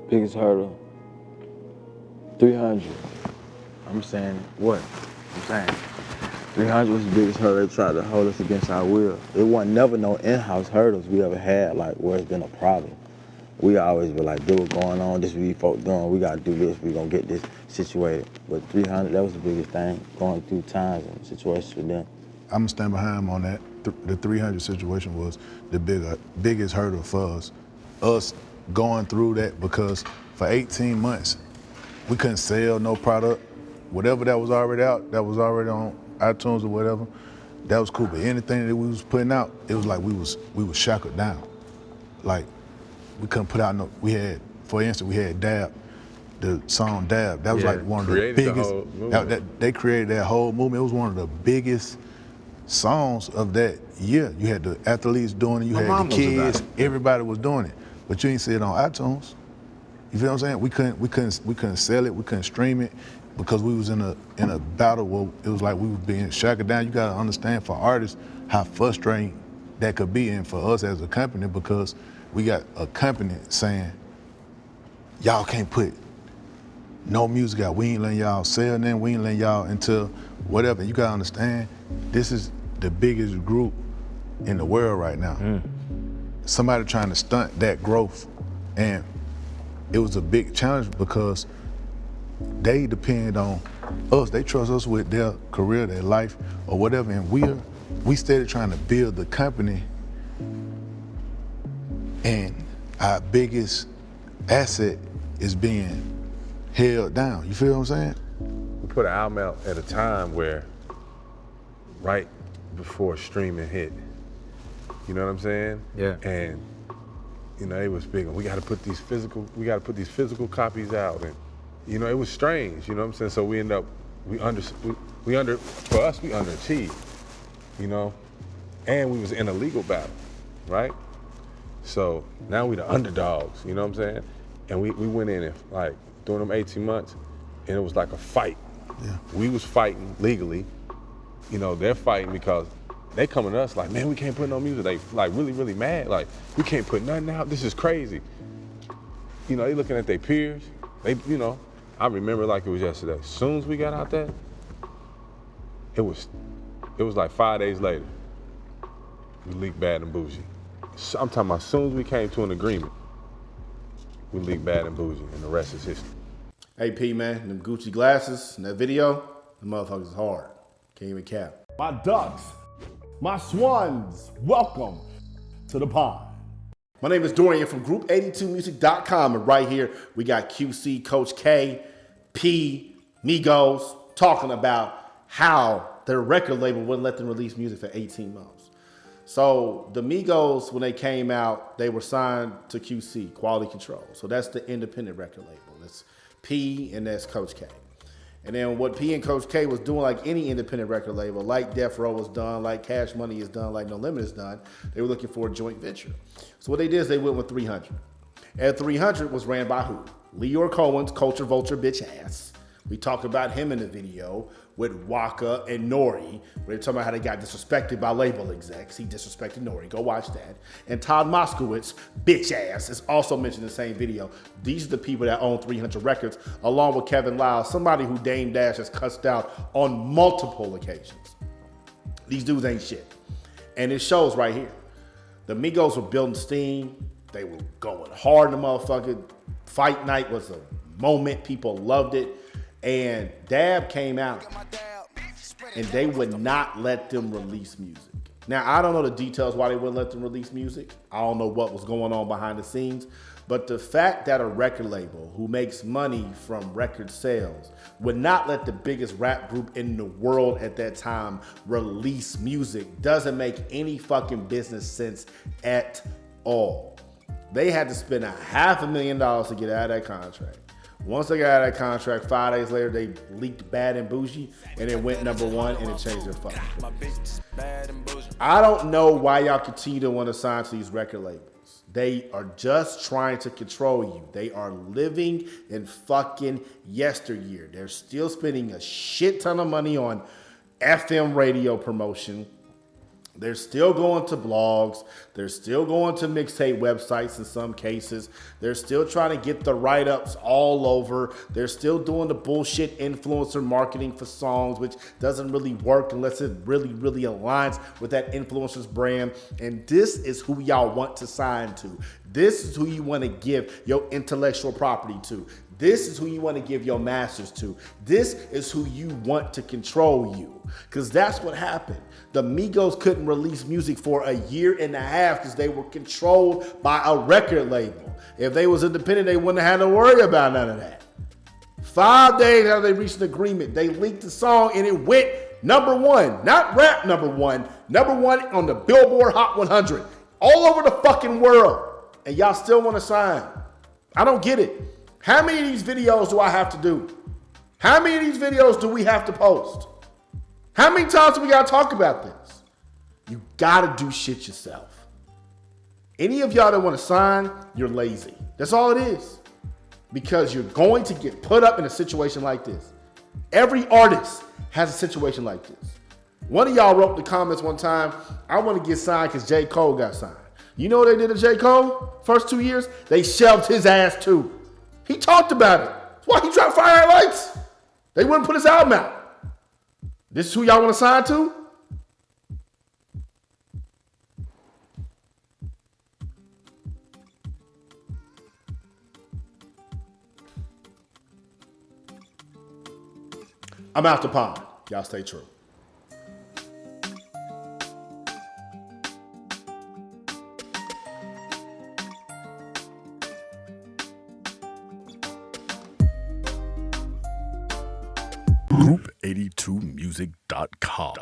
Biggest hurdle, 300. I'm saying what? I'm saying 300 was the biggest hurdle. They tried to hold us against our will. It wasn't never no in-house hurdles we ever had, like where it's been a problem. We always be like, do what's going on, this what these folks doing, we gotta do this, we gonna get this situated. But 300, that was the biggest thing, going through times and situations with them. I'm gonna stand behind him on that. The 300 situation was the biggest hurdle for us. Us going through that because for 18 months, we couldn't sell no product. Whatever that was already out, that was already on iTunes or whatever, that was cool. But anything that we was putting out, it was like we was shackled down. Like, we couldn't put out we had, for instance, we had Dab, the song Dab. That was like one of the biggest, they created that whole movement. It was one of the biggest songs of that year. You had the athletes doing it, you had the kids, everybody was doing it. But you ain't see it on iTunes. You feel what I'm saying? We couldn't sell it, we couldn't stream it because we was in a battle where it was like we were being shackled down. You gotta understand for artists how frustrating that could be, and for us as a company, because we got a company saying, y'all can't put no music out. We ain't letting y'all sell nothing, we ain't letting y'all until whatever. You gotta understand, this is the biggest group in the world right now. Somebody trying to stunt that growth, and it was a big challenge because they depend on us. They trust us with their career, their life, or whatever, and we started trying to build the company, and our biggest asset is being held down. You feel what I'm saying? We put an album out at a time where, right before streaming hit, you know what I'm saying? Yeah. And you know, it was big. We got to put these physical copies out, and you know, it was strange. You know what I'm saying? So we underachieved. You know, and we was in a legal battle, right? So now we the underdogs. You know what I'm saying? And we went in and like during them 18 months, and it was like a fight. Yeah. We was fighting legally. You know, they're fighting because they coming to us like, man, we can't put no music. They like really, really mad. Like, we can't put nothing out. This is crazy. You know, they looking at their peers. They, you know, I remember like it was yesterday. As soon as we got out there, it was like 5 days later, we leaked Bad and Boujee. So I'm talking about as soon as we came to an agreement, we leaked Bad and Boujee, and the rest is history. Hey P, man, them Gucci glasses in that video, the motherfuckers is hard. Can't even cap. My ducks, my swans, welcome to the pond. My name is Dorian from Group82Music.com, and right here we got QC, Coach K, P, Migos, talking about how their record label wouldn't let them release music for 18 months. So the Migos, when they came out, they were signed to QC, Quality Control. So that's the independent record label. That's P and that's Coach K. And then what P and Coach K was doing, like any independent record label, like Death Row was done, like Cash Money is done, like No Limit is done, they were looking for a joint venture. So what they did is they went with 300. And 300 was ran by who? Leor Cohen's Culture Vulture bitch ass. We talked about him in the video with Waka and Nori, where they're talking about how they got disrespected by label execs. He disrespected Nori. Go watch that. And Todd Moskowitz, bitch ass, is also mentioned in the same video. These are the people that own 300 Records, along with Kevin Lyles, somebody who Dame Dash has cussed out on multiple occasions. These dudes ain't shit. And it shows right here. The Migos were building steam. They were going hard in the motherfucker. Fight night was a moment. People loved it. And Dab came out and they would not let them release music. Now, I don't know the details why they wouldn't let them release music. I don't know what was going on behind the scenes. But the fact that a record label who makes money from record sales would not let the biggest rap group in the world at that time release music doesn't make any fucking business sense at all. They had to spend $500,000 to get out of that contract. Once they got out of that contract, 5 days later, they leaked Bad and Boujee, and it went #1, and it changed their fucking career. I don't know why y'all continue to want to sign to these record labels. They are just trying to control you. They are living in fucking yesteryear. They're still spending a shit ton of money on FM radio promotion. They're still going to blogs. They're still going to mixtape websites in some cases. They're still trying to get the write-ups all over. They're still doing the bullshit influencer marketing for songs, which doesn't really work unless it really, really aligns with that influencer's brand. And this is who y'all want to sign to. This is who you want to give your intellectual property to. This is who you want to give your masters to. This is who you want to control you. Because that's what happened. The Migos couldn't release music for a year and a half because they were controlled by a record label. If they was independent, they wouldn't have had to worry about none of that. 5 days after they reached an agreement, they leaked the song and it went number one. Not rap number one on the Billboard Hot 100. All over the fucking world. And y'all still want to sign. I don't get it. How many of these videos do I have to do? How many of these videos do we have to post? How many times do we gotta talk about this? You gotta do shit yourself. Any of y'all that wanna sign, you're lazy. That's all it is. Because you're going to get put up in a situation like this. Every artist has a situation like this. One of y'all wrote in the comments one time, I wanna get signed because J. Cole got signed. You know what they did to J. Cole? First 2 years, they shelved his ass too. He talked about it. That's why he tried Fire Lights. They wouldn't put his album out. This is who y'all want to sign to? I'm out the pond. Y'all stay true. Group82music.com.